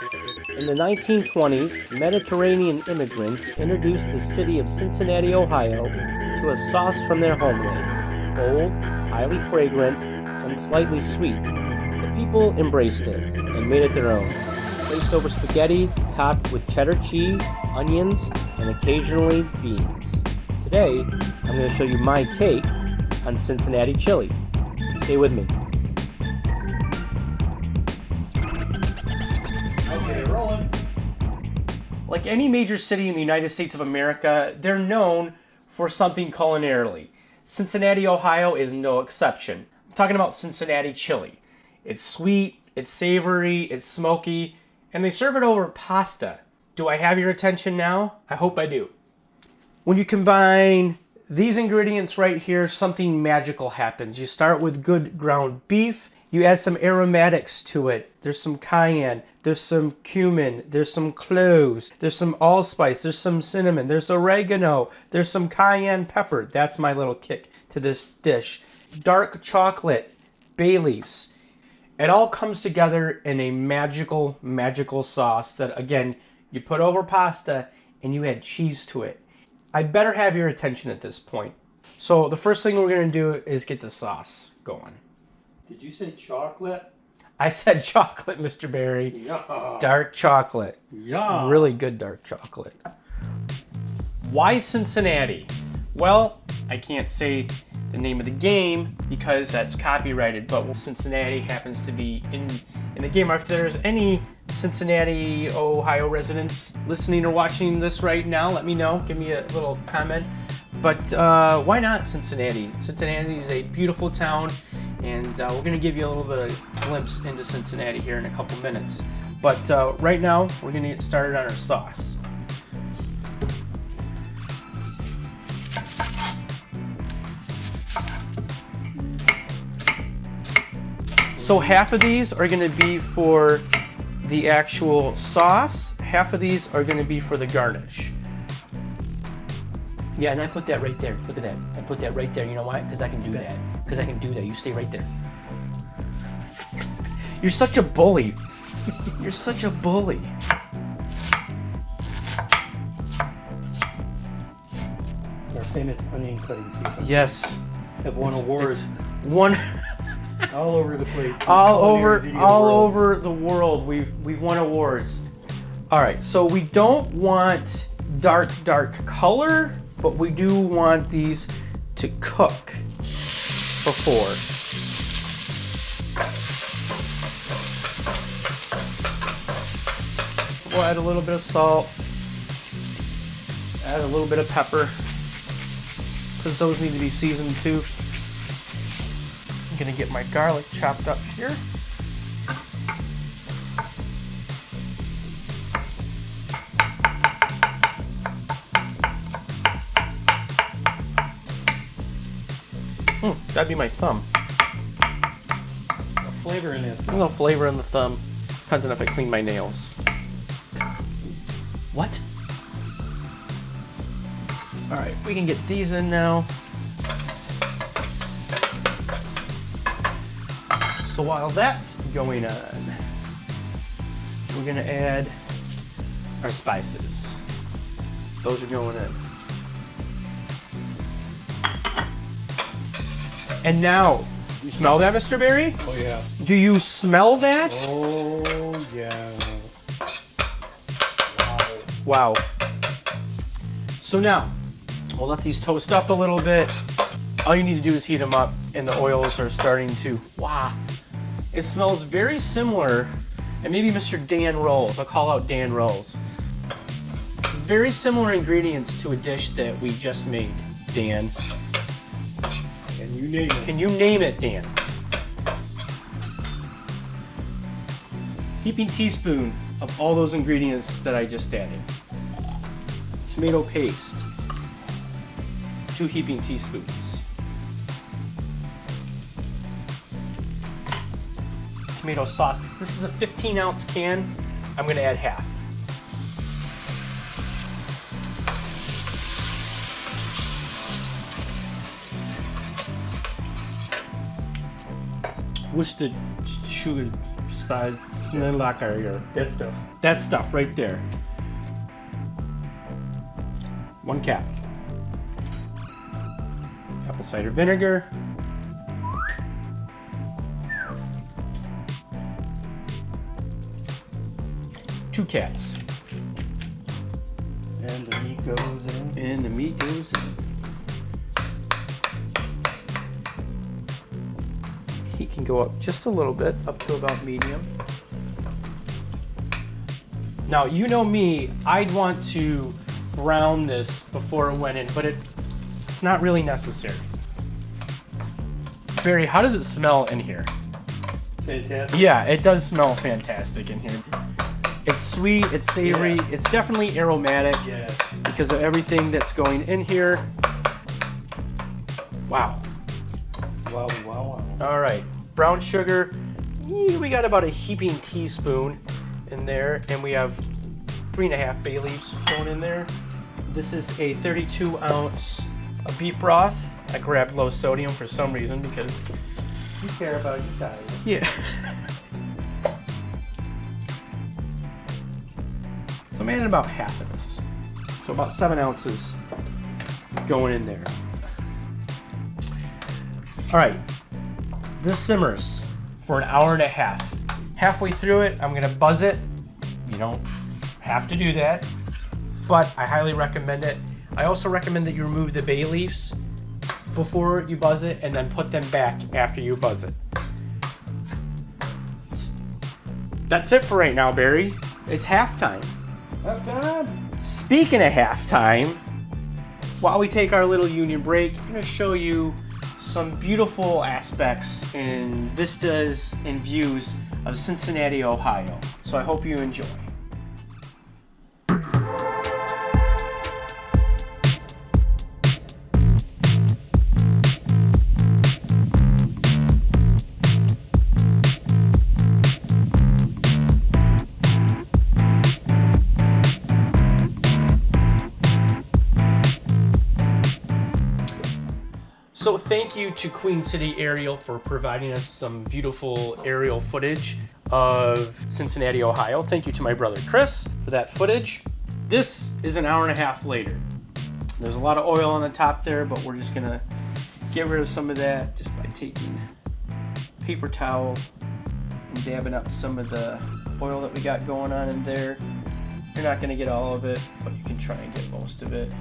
In the 1920s, Mediterranean immigrants introduced the city of Cincinnati, Ohio, to a sauce from their homeland. Bold, highly fragrant, and slightly sweet. The people embraced it and made it their own. Placed over spaghetti, topped with cheddar cheese, onions, and occasionally beans. Today, I'm going to show you my take on Cincinnati Chili. Stay with me. Okay, rolling. Like any major city in the United States of America, they're known for something culinarily. Cincinnati, Ohio is no exception. I'm talking about Cincinnati Chili. It's sweet, it's savory, it's smoky, and they serve it over pasta. Do I have your attention now? I hope I do. When you combine these ingredients right here, something magical happens. You start with good ground beef, you add some aromatics to it. There's some cayenne, there's some cumin, there's some cloves, there's some allspice, there's some cinnamon, there's oregano, there's some cayenne pepper. That's my little kick to this dish. Dark chocolate, bay leaves. It all comes together in a magical, magical sauce that, again, you put over pasta and you add cheese to it. I better have your attention at this point. So the first thing we're going to do is get the sauce going. Did you say chocolate? I said chocolate, Mr. Berry. Yeah. Dark chocolate. Yeah. Really good dark chocolate. Why Cincinnati? Well, I can't say the name of the game because that's copyrighted, but Cincinnati happens to be in the game. If there's any Cincinnati, Ohio residents listening or watching this right now, let me know. Give me a little comment. But why not Cincinnati? Cincinnati is a beautiful town, and we're going to give you a little bit of glimpse into Cincinnati here in a couple minutes. But right now, we're going to get started on our sauce. So half of these are going to be for the actual sauce, half of these are going to be for the garnish. Yeah, and I put that right there. Look at that. I put that right there. You know why? Because I can do that. Because I can do that. You stay right there. You're such a bully. You're such a bully. Our famous onion cutting season. Yes. Have won awards One. all over the place. all over the world. We've won awards. All right. So we don't want dark color, but we do want these to cook before. We'll add a little bit of salt, add a little bit of pepper, because those need to be seasoned too. I'm gonna get my garlic chopped up here. That'd be my thumb. A flavor in it. A little flavor in the thumb. Depends on if I clean my nails. What? All right, we can get these in now. So while that's going on, we're gonna add our spices. Those are going in. And now, you smell that, Mr. Berry? Oh yeah. Do you smell that? Oh yeah. Wow. So now, we'll let these toast up a little bit. All you need to do is heat them up, and the oils are starting to, wow. It smells very similar, and maybe Mr. Dan Rolls, I'll call out Dan Rolls. Very similar ingredients to a dish that we just made, Dan. Can you name it? Can you name it, Dan? Heaping teaspoon of all those ingredients that I just added. Tomato paste, 2 heaping teaspoons. Tomato sauce. This is a 15-ounce can. I'm gonna add half. Worcestershire size And then lock your That stuff. that stuff right there. 1 cap. Apple cider vinegar. 2 caps. And the meat goes in. And the meat goes in. Heat can go up just a little bit, up to about medium. Now, you know me, I'd want to brown this before it went in, but it's not really necessary. Barry, how does it smell in here? Fantastic. Yeah, it does smell fantastic in here. It's sweet, it's savory, Yeah. it's definitely aromatic Yeah. because of everything that's going in here. Wow. Wow, wow, wow. All right, brown sugar. We got about a heaping teaspoon in there, and we have 3.5 bay leaves going in there. This is a 32 ounce of beef broth. I grabbed low sodium for some reason because, You care about your diet. yeah. So I'm adding about half of this. So about 7 ounces going in there. All right, this simmers for an hour and a half. Halfway through it, I'm gonna buzz it. You don't have to do that, but I highly recommend it. I also recommend that you remove the bay leaves before you buzz it and then put them back after you buzz it. That's it for right now, Barry. It's halftime. Have done. Speaking of halftime, while we take our little union break, I'm going to show you some beautiful aspects and vistas and views of Cincinnati, Ohio. So I hope you enjoy. So thank you to Queen City Aerial for providing us some beautiful aerial footage of Cincinnati, Ohio. Thank you to my brother Chris for that footage. This is an hour and a half later. There's a lot of oil on the top there, but we're just gonna get rid of some of that just by taking a paper towel and dabbing up some of the oil that we got going on in there. You're not gonna get all of it, but you can try and get most of it.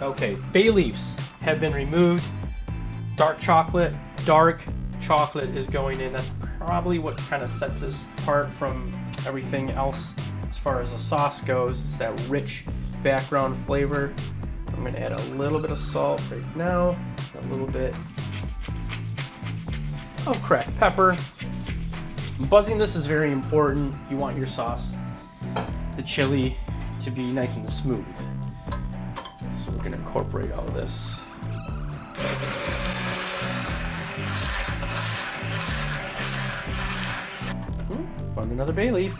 Okay, bay leaves have been removed. Dark chocolate is going in. That's probably what kind of sets this apart from everything else as far as the sauce goes. It's that rich background flavor. I'm going to add a little bit of salt right now, a little bit of cracked pepper. Buzzing this is very important. You want your sauce, the chili, to be nice and smooth. So we're gonna incorporate all of this. Find another bay leaf.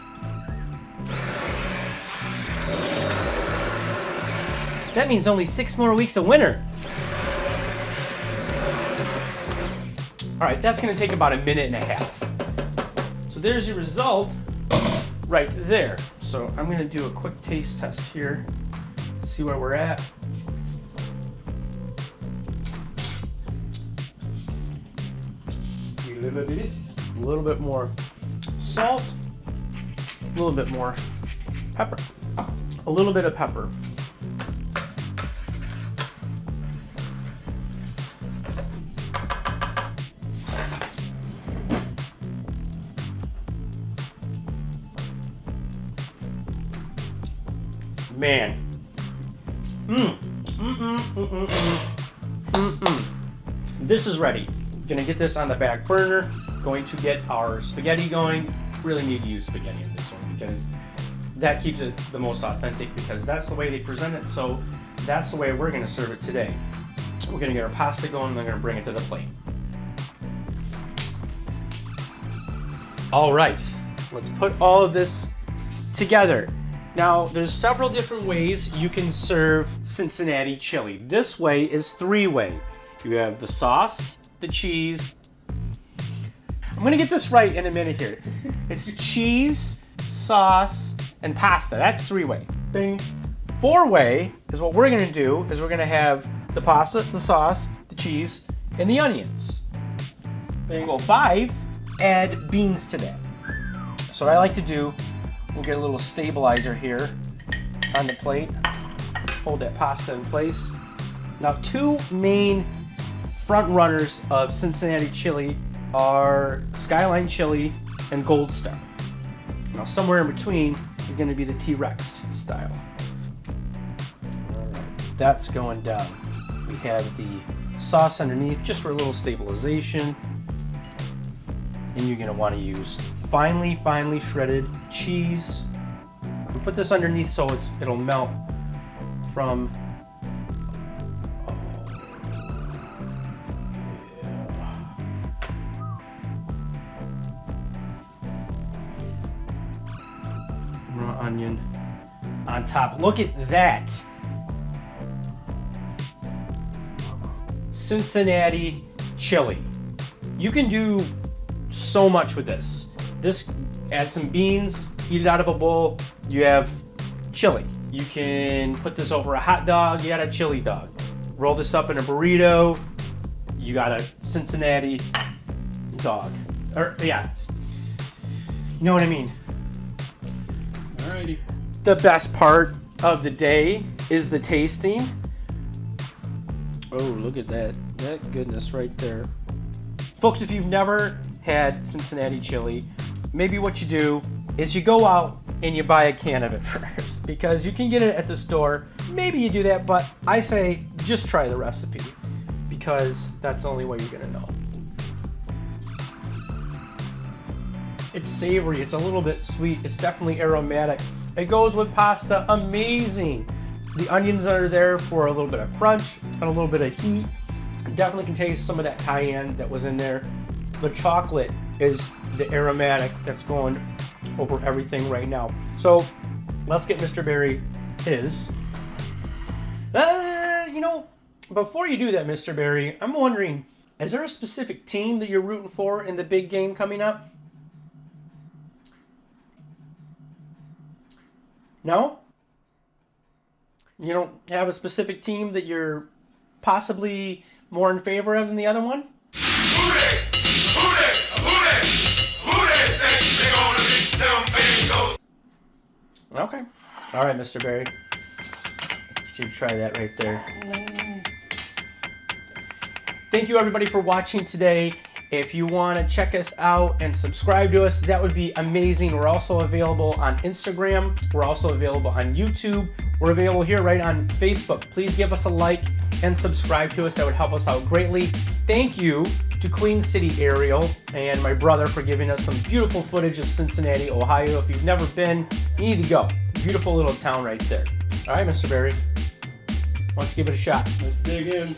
That means only 6 more weeks of winter. All right, that's gonna take about a minute and a half. So there's your result right there. So I'm gonna do a quick taste test here, see where we're at. A little bit. A little bit more salt, a little bit more pepper, a little bit of pepper. Man. This is ready. Gonna get this on the back burner. Going to get our spaghetti going. Really need to use spaghetti in this one because that keeps it the most authentic, because that's the way they present it. So that's the way we're gonna serve it today. We're gonna get our pasta going and then we're gonna bring it to the plate. All right, let's put all of this together. Now, there's several different ways you can serve Cincinnati chili. This way is 3-way. You have the sauce, the cheese. I'm gonna get this right in a minute here. It's cheese, sauce, and pasta. That's 3-way. Bing. 4-way is what we're gonna do, is we're gonna have the pasta, the sauce, the cheese, and the onions. Bing. Cool. 5, add beans to that. So what I like to do, we'll get a little stabilizer here on the plate. Hold that pasta in place. Now, 2 main front runners of Cincinnati Chili are Skyline Chili and Gold Star. Now, somewhere in between is going to be the T-Rex style. All right, that's going down. We have the sauce underneath just for a little stabilization. And you're going to want to use finely shredded cheese. We put this underneath so it'll melt from. Raw onion on top. Look at that. Cincinnati Chili. You can do so much with this. Add some beans, eat it out of a bowl. You have chili. You can put this over a hot dog. You got a chili dog. Roll this up in a burrito. You got a Cincinnati dog. Or yeah, you know what I mean. Alrighty. The best part of the day is the tasting. Oh, look at that. That goodness right there. Folks, if you've never had Cincinnati Chili, maybe what you do is you go out and you buy a can of it first, because you can get it at the store. Maybe you do that, but I say just try the recipe, because that's the only way you're gonna know. It's savory, it's a little bit sweet, it's definitely aromatic. It goes with pasta, amazing. The onions are there for a little bit of crunch and a little bit of heat. Definitely can taste some of that cayenne that was in there. The chocolate is the aromatic that's going over everything right now. So let's get Mr. Berry his. Before you do that, Mr. Berry, I'm wondering, is there a specific team that you're rooting for in the big game coming up? No? You don't have a specific team that you're possibly more in favor of than the other one? Okay. All right, Mr. Berry. You should try that right there. Thank you, everybody, for watching today. If you want to check us out and subscribe to us, that would be amazing. We're also available on Instagram. We're also available on YouTube. We're available here right on Facebook. Please give us a like and subscribe to us. That would help us out greatly. Thank you to Queen City Ariel and my brother for giving us some beautiful footage of Cincinnati, Ohio. If you've never been, you need to go. Beautiful little town right there. All right, Mr. Berry, why don't you give it a shot? Let's dig in.